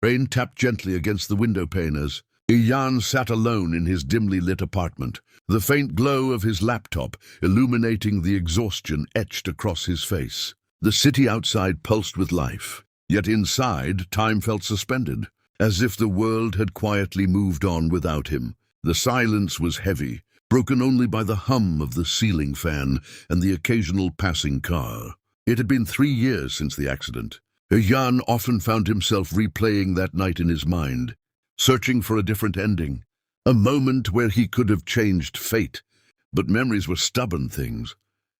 Rain tapped gently against the window pane as Ayaan sat alone in his dimly lit apartment, the faint glow of his laptop illuminating the exhaustion etched across his face. The city outside pulsed with life, yet inside time felt suspended, as if the world had quietly moved on without him. The silence was heavy, broken only by the hum of the ceiling fan and the occasional passing car. It had been 3 years since the accident. Ayaan often found himself replaying that night in his mind, searching for a different ending, a moment where he could have changed fate. But memories were stubborn things.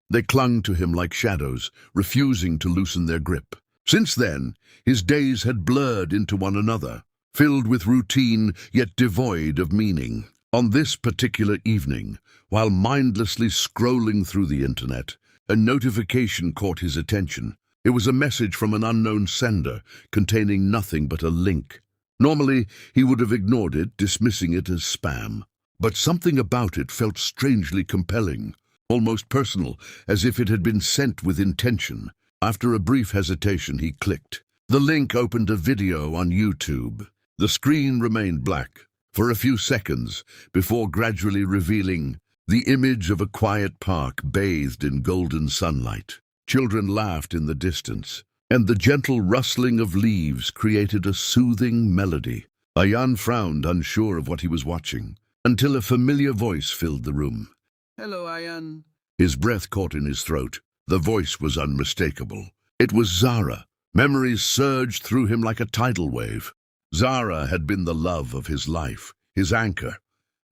They clung to him like shadows, refusing to loosen their grip. Since then, his days had blurred into one another, filled with routine yet devoid of meaning. On this particular evening, while mindlessly scrolling through the internet, a notification caught his attention. It was a message from an unknown sender, containing nothing but a link. Normally, he would have ignored it, dismissing it as spam. But something about it felt strangely compelling, almost personal, as if it had been sent with intention. After a brief hesitation, he clicked. The link opened a video on YouTube. The screen remained black for a few seconds before gradually revealing the image of a quiet park bathed in golden sunlight. Children laughed in the distance, and the gentle rustling of leaves created a soothing melody. Ayaan frowned, unsure of what he was watching, until a familiar voice filled the room. Hello, Ayaan. His breath caught in his throat. The voice was unmistakable. It was Zara. Memories surged through him like a tidal wave. Zara had been the love of his life, his anchor,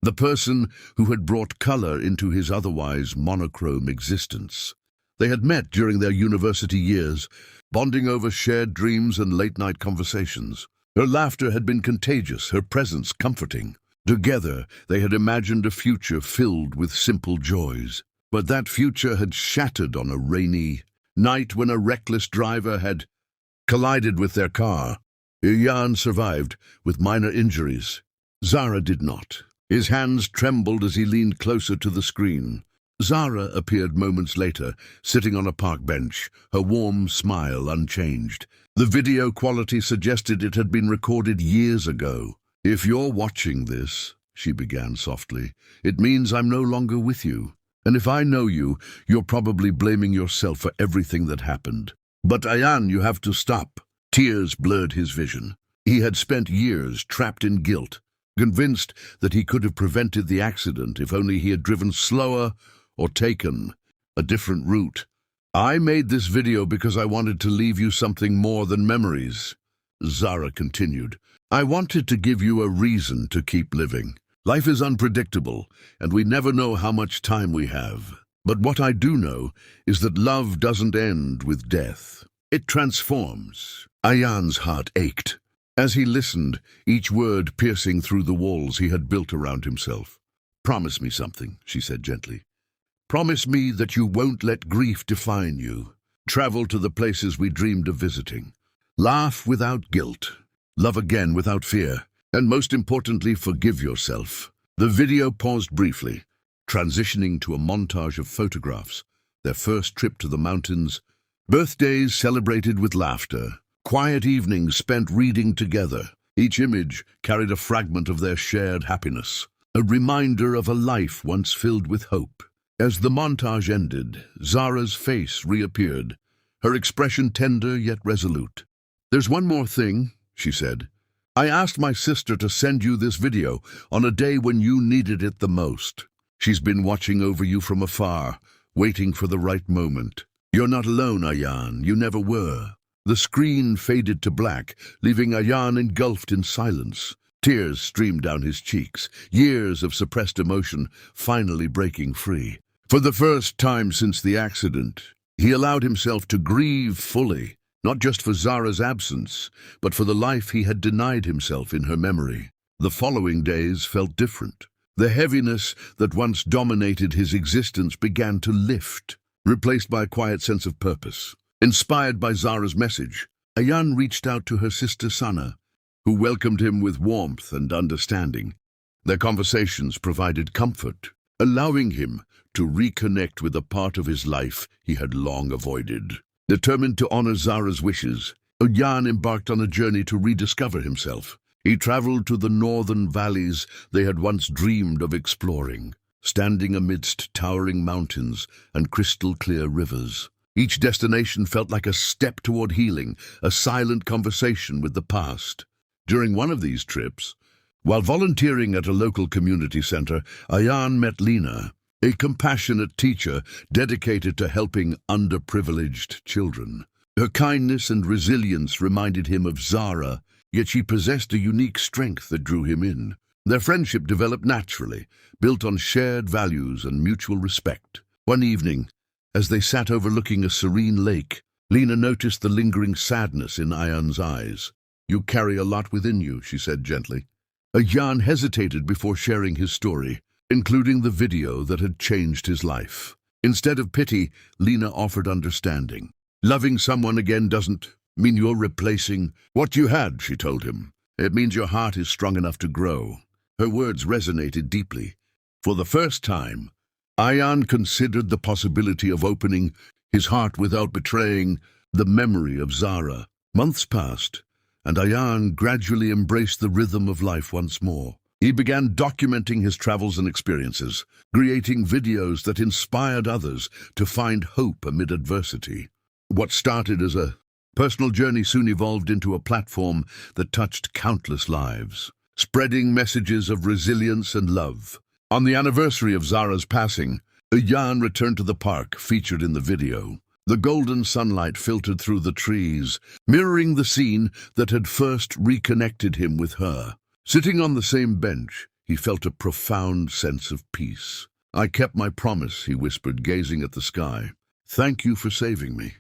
the person who had brought color into his otherwise monochrome existence. They had met during their university years, bonding over shared dreams and late-night conversations. Her laughter had been contagious, her presence comforting. Together, they had imagined a future filled with simple joys. But that future had shattered on a rainy night when a reckless driver had collided with their car. Ayaan survived, with minor injuries. Zara did not. His hands trembled as he leaned closer to the screen. Zara appeared moments later, sitting on a park bench, her warm smile unchanged. The video quality suggested it had been recorded years ago. "If you're watching this," she began softly, "it means I'm no longer with you. And if I know you, you're probably blaming yourself for everything that happened. But Ayaan, you have to stop." Tears blurred his vision. He had spent years trapped in guilt, convinced that he could have prevented the accident if only he had driven slower or taken a different route. "I made this video because I wanted to leave you something more than memories," Zara continued. "I wanted to give you a reason to keep living. Life is unpredictable, and we never know how much time we have. But what I do know is that love doesn't end with death. It transforms." Ayaan's heart ached as he listened, each word piercing through the walls he had built around himself. "Promise me something," she said gently. "Promise me that you won't let grief define you. Travel to the places we dreamed of visiting. Laugh without guilt. Love again without fear. And most importantly, forgive yourself." The video paused briefly, transitioning to a montage of photographs, their first trip to the mountains, birthdays celebrated with laughter, quiet evenings spent reading together. Each image carried a fragment of their shared happiness, a reminder of a life once filled with hope. As the montage ended, Zara's face reappeared, her expression tender yet resolute. "There's one more thing," she said. "I asked my sister to send you this video on a day when you needed it the most. She's been watching over you from afar, waiting for the right moment. You're not alone, Ayaan. You never were." The screen faded to black, leaving Ayaan engulfed in silence. Tears streamed down his cheeks, years of suppressed emotion finally breaking free. For the first time since the accident, he allowed himself to grieve fully, not just for Zara's absence, but for the life he had denied himself in her memory. The following days felt different. The heaviness that once dominated his existence began to lift, replaced by a quiet sense of purpose. Inspired by Zara's message, Ayaan reached out to her sister Sana, who welcomed him with warmth and understanding. Their conversations provided comfort, allowing him to reconnect with a part of his life he had long avoided. Determined to honor Zara's wishes, Ayaan embarked on a journey to rediscover himself. He traveled to the northern valleys they had once dreamed of exploring, standing amidst towering mountains and crystal-clear rivers. Each destination felt like a step toward healing, a silent conversation with the past. During one of these trips, while volunteering at a local community center, Ayaan met Lena, a compassionate teacher dedicated to helping underprivileged children. Her kindness and resilience reminded him of Zara, yet she possessed a unique strength that drew him in. Their friendship developed naturally, built on shared values and mutual respect. One evening, as they sat overlooking a serene lake, Lena noticed the lingering sadness in Ayaan's eyes. "You carry a lot within you," she said gently. Ayaan hesitated before sharing his story, including the video that had changed his life. Instead of pity, Lena offered understanding. "Loving someone again doesn't mean you're replacing what you had," she told him. "It means your heart is strong enough to grow." Her words resonated deeply. For the first time, Ayaan considered the possibility of opening his heart without betraying the memory of Zara. Months passed, and Ayaan gradually embraced the rhythm of life once more. He began documenting his travels and experiences, creating videos that inspired others to find hope amid adversity. What started as a personal journey soon evolved into a platform that touched countless lives, spreading messages of resilience and love. On the anniversary of Zara's passing, Ayaan returned to the park featured in the video. The golden sunlight filtered through the trees, mirroring the scene that had first reconnected him with her. Sitting on the same bench, he felt a profound sense of peace. "I kept my promise," he whispered, gazing at the sky. "Thank you for saving me."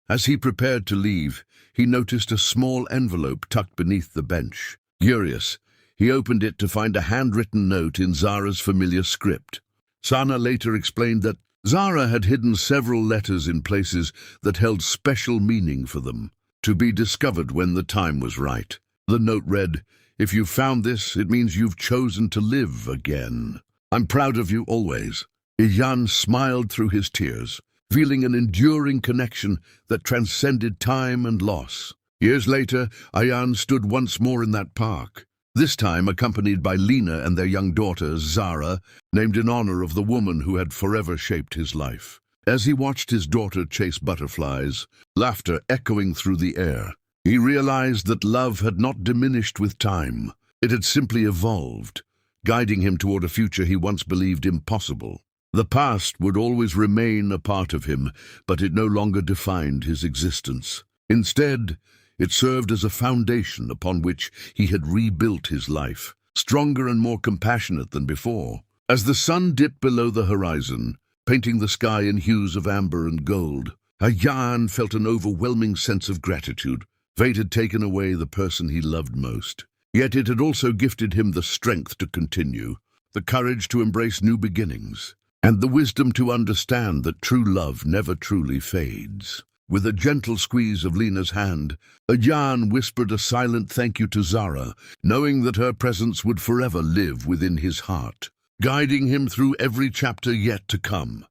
As he prepared to leave, he noticed a small envelope tucked beneath the bench. Curious, he opened it to find a handwritten note in Zara's familiar script. Sana later explained that Zara had hidden several letters in places that held special meaning for them, to be discovered when the time was right. The note read, "If you found this, it means you've chosen to live again. I'm proud of you always." Ayaan smiled through his tears, feeling an enduring connection that transcended time and loss. Years later, Ayaan stood once more in that park, this time accompanied by Lena and their young daughter, Zara, named in honor of the woman who had forever shaped his life. As he watched his daughter chase butterflies, laughter echoing through the air, he realized that love had not diminished with time. It had simply evolved, guiding him toward a future he once believed impossible. The past would always remain a part of him, but it no longer defined his existence. Instead, it served as a foundation upon which he had rebuilt his life, stronger and more compassionate than before. As the sun dipped below the horizon, painting the sky in hues of amber and gold, Ayaan felt an overwhelming sense of gratitude. Fate had taken away the person he loved most. Yet it had also gifted him the strength to continue, the courage to embrace new beginnings, and the wisdom to understand that true love never truly fades. With a gentle squeeze of Lena's hand, Ayaan whispered a silent thank you to Zara, knowing that her presence would forever live within his heart, guiding him through every chapter yet to come.